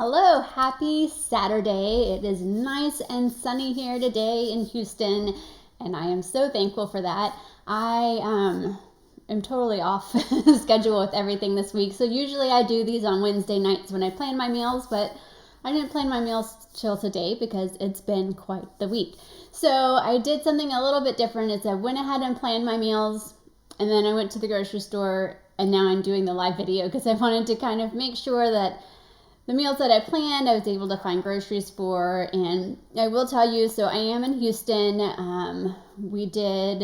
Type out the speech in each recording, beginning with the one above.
Hello, happy Saturday. It is nice and sunny here today in Houston, and I am so thankful for that. I am totally off schedule with everything this week, so usually I do these on Wednesday nights when I plan my meals, but I didn't plan my meals till today because it's been quite the week. So I did something a little bit different. Is I went ahead and planned my meals, and then I went to the grocery store, and now I'm doing the live video because I wanted to kind of make sure that the meals that I planned, I was able to find groceries for. And I will tell you, so I am in Houston. We did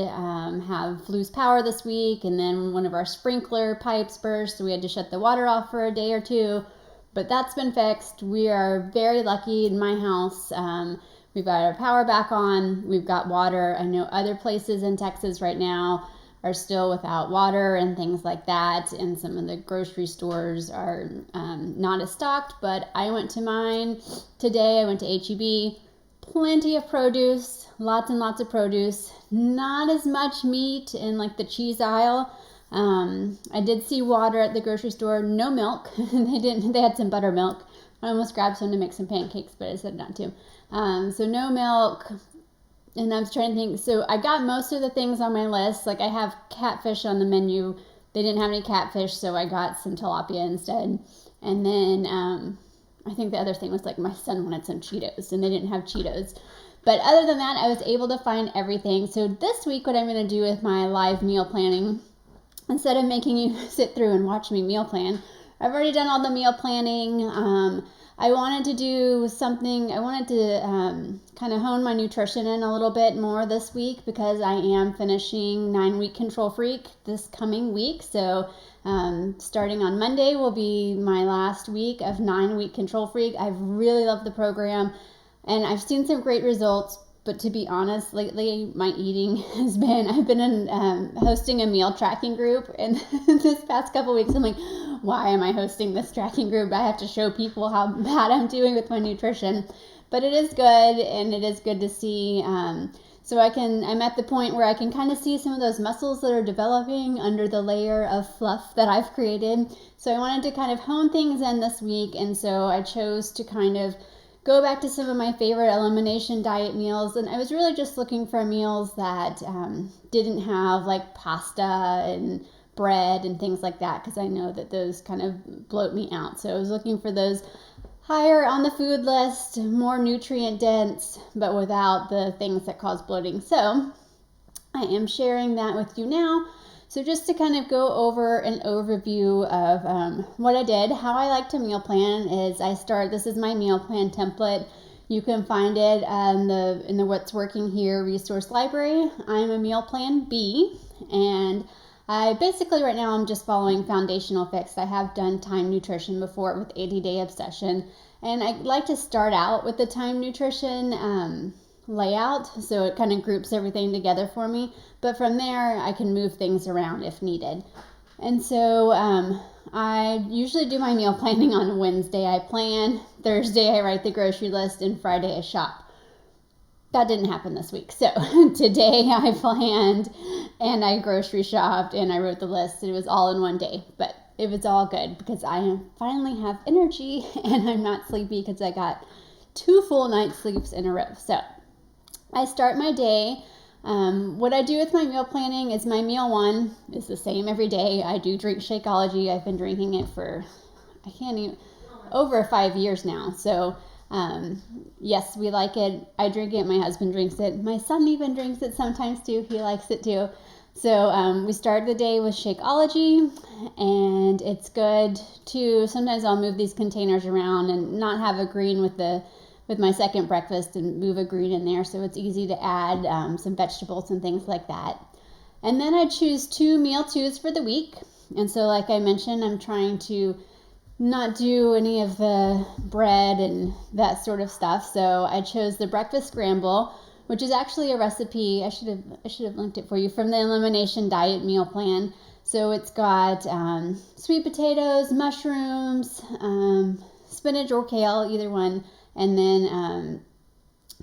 lose power this week, and then one of our sprinkler pipes burst, so we had to shut the water off for a day or two. But that's been fixed. We are very lucky in my house. We've got our power back on. We've got water. I know other places in Texas right now are still without water and things like that, and some of the grocery stores are not as stocked, but I went to mine today. I went to H-E-B, plenty of produce, lots and lots of produce, not as much meat in like the cheese aisle. I did see water at the grocery store, no milk. They had some buttermilk. I almost grabbed some to make some pancakes, but I said not to. So no milk. And I was trying to think, so I got most of the things on my list. Like I have catfish on the menu. They didn't have any catfish, so I got some tilapia instead. And then I think the other thing was like my son wanted some Cheetos, and they didn't have Cheetos. But other than that, I was able to find everything. So this week, what I'm going to do with my live meal planning, instead of making you sit through and watch me meal plan, I've already done all the meal planning. I wanted to do something, I wanted to kind of hone my nutrition in a little bit more this week because I am finishing 9-week Control Freak this coming week. So starting on Monday will be my last week of 9-week Control Freak. I've really loved the program and I've seen some great results. But to be honest, lately my eating has been, I've been hosting a meal tracking group, and this past couple weeks I'm like, why am I hosting this tracking group? I have to show people how bad I'm doing with my nutrition. But it is good, and it is good to see. So I'm at the point where I can kind of see some of those muscles that are developing under the layer of fluff that I've created. So I wanted to kind of hone things in this week, and so I chose to kind of go back to some of my favorite elimination diet meals, and I was really just looking for meals that didn't have like pasta and bread and things like that, because I know that those kind of bloat me out. So I was looking for those higher on the food list, more nutrient dense, but without the things that cause bloating. So I am sharing that with you now. So just to kind of go over an overview of what I did, how I like to meal plan is this is my meal plan template. You can find it in the What's Working Here resource library. I'm a meal plan B, and I basically right now I'm just following Foundational Fix. I have done Time Nutrition before with 80-Day Obsession, and I like to start out with the Time Nutrition layout, so it kind of groups everything together for me, but from there I can move things around if needed. And so I usually do my meal planning on Wednesday. I plan, Thursday I write the grocery list, and Friday I shop. That didn't happen this week, so today I planned and I grocery shopped and I wrote the list. It was all in one day, but it was all good because I finally have energy and I'm not sleepy because I got 2 full nights sleeps in a row. So I start my day. What I do with my meal planning is my meal 1 is the same every day. I do drink Shakeology. I've been drinking it for, over 5 years now. So, yes, we like it. I drink it. My husband drinks it. My son even drinks it sometimes too. He likes it too. So, we start the day with Shakeology, and it's good to, sometimes I'll move these containers around and not have a green with my second breakfast and move a green in there, so it's easy to add some vegetables and things like that. And then I choose 2 meal 2s for the week. And so like I mentioned, I'm trying to not do any of the bread and that sort of stuff. So I chose the breakfast scramble, which is actually a recipe. I should have linked it for you from the Elimination Diet Meal Plan. So it's got sweet potatoes, mushrooms, spinach or kale, either one, and then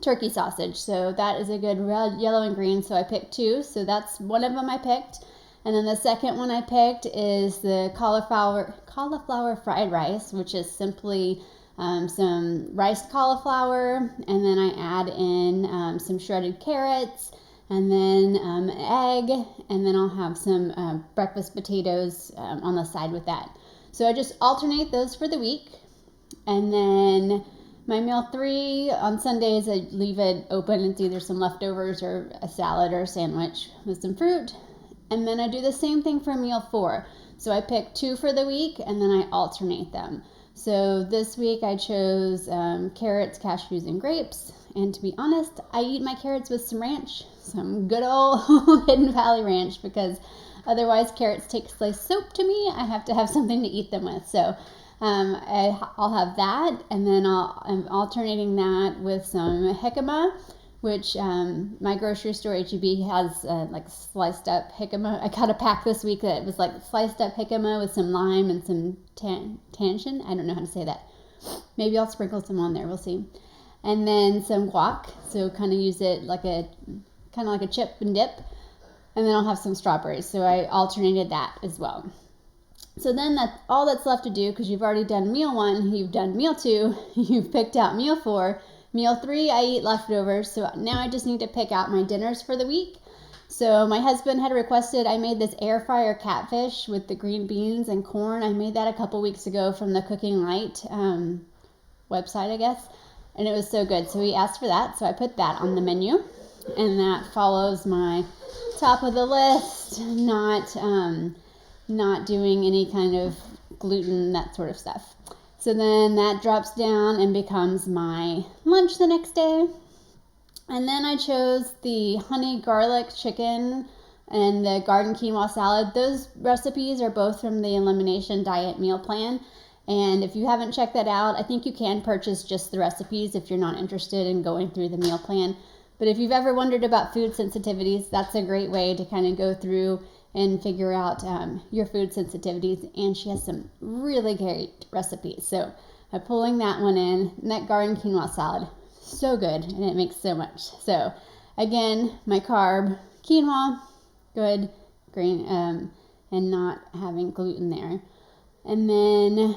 turkey sausage. So that is a good red, yellow, and green. So I picked 2. So that's one of them I picked. And then the second one I picked is the cauliflower fried rice, which is simply some riced cauliflower, and then I add in some shredded carrots, and then an egg, and then I'll have some breakfast potatoes on the side with that. So I just alternate those for the week. And then my meal 3 on Sundays, I leave it open. It's either some leftovers or a salad or a sandwich with some fruit. And then I do the same thing for meal 4. So I pick 2 for the week, and then I alternate them. So this week I chose carrots, cashews, and grapes. And to be honest, I eat my carrots with some ranch, some good old Hidden Valley ranch, because otherwise carrots taste like soap to me. I have to have something to eat them with. So I'll have that, and then I'm alternating that with some jicama, which my grocery store H-E-B has like sliced up jicama. I got a pack this week that was like sliced up jicama with some lime and some tangerine. I don't know how to say that. Maybe I'll sprinkle some on there. We'll see. And then some guac. So kind of use it like a chip and dip. And then I'll have some strawberries. So I alternated that as well. So then that's all that's left to do, because you've already done meal 1, you've done meal 2, you've picked out meal 4. Meal 3, I eat leftovers, so now I just need to pick out my dinners for the week. So my husband had requested I made this air fryer catfish with the green beans and corn. I made that a couple weeks ago from the Cooking Light website, I guess, and it was so good. So he asked for that, so I put that on the menu, and that follows my top of the list, not doing any kind of gluten, that sort of stuff. So then that drops down and becomes my lunch the next day. And then I chose the honey garlic chicken and the garden quinoa salad. Those recipes are both from the Elimination Diet Meal Plan. And if you haven't checked that out, I think you can purchase just the recipes if you're not interested in going through the meal plan. But if you've ever wondered about food sensitivities, that's a great way to kind of go through and figure out your food sensitivities. And she has some really great recipes. So I'm pulling that one in. And that garden quinoa salad, so good, and it makes so much. So again, my carb, quinoa, good, green, and not having gluten there. And then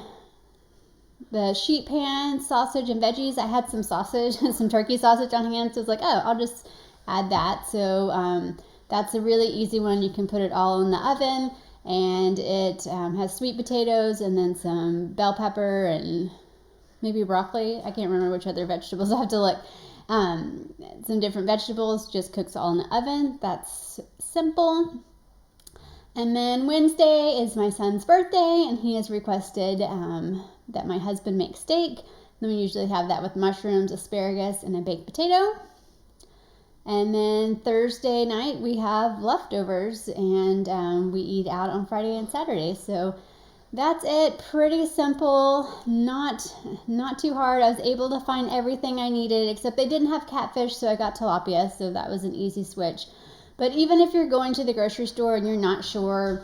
the sheet pan, sausage, and veggies. I had some sausage, some turkey sausage on hand, so I was like, oh, I'll just add that. So that's a really easy one. You can put it all in the oven, and it has sweet potatoes and then some bell pepper and maybe broccoli. I can't remember which other vegetables. I have to look. Some different vegetables, just cooks all in the oven. That's simple. And then Wednesday is my son's birthday, and he has requested that my husband make steak. Then we usually have that with mushrooms, asparagus, and a baked potato. And then Thursday night we have leftovers, and we eat out on Friday and Saturday. So that's it. Pretty simple, not too hard. I was able to find everything I needed, except they didn't have catfish, so I got tilapia, so that was an easy switch. But even if you're going to the grocery store and you're not sure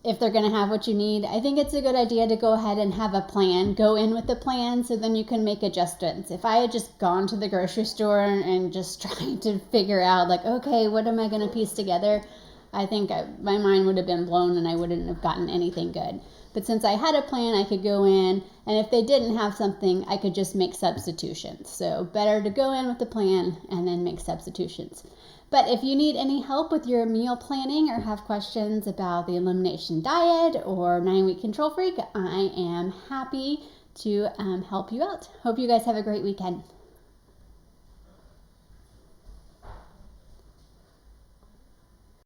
if they're going to have what you need, I think it's a good idea to go ahead and have a plan. Go in with a plan so then you can make adjustments. If I had just gone to the grocery store and just tried to figure out, like, okay, what am I going to piece together? I think my mind would have been blown and I wouldn't have gotten anything good. But since I had a plan, I could go in, and if they didn't have something, I could just make substitutions. So better to go in with the plan and then make substitutions. But if you need any help with your meal planning or have questions about the elimination diet or 9-week control freak, I am happy to help you out. Hope you guys have a great weekend.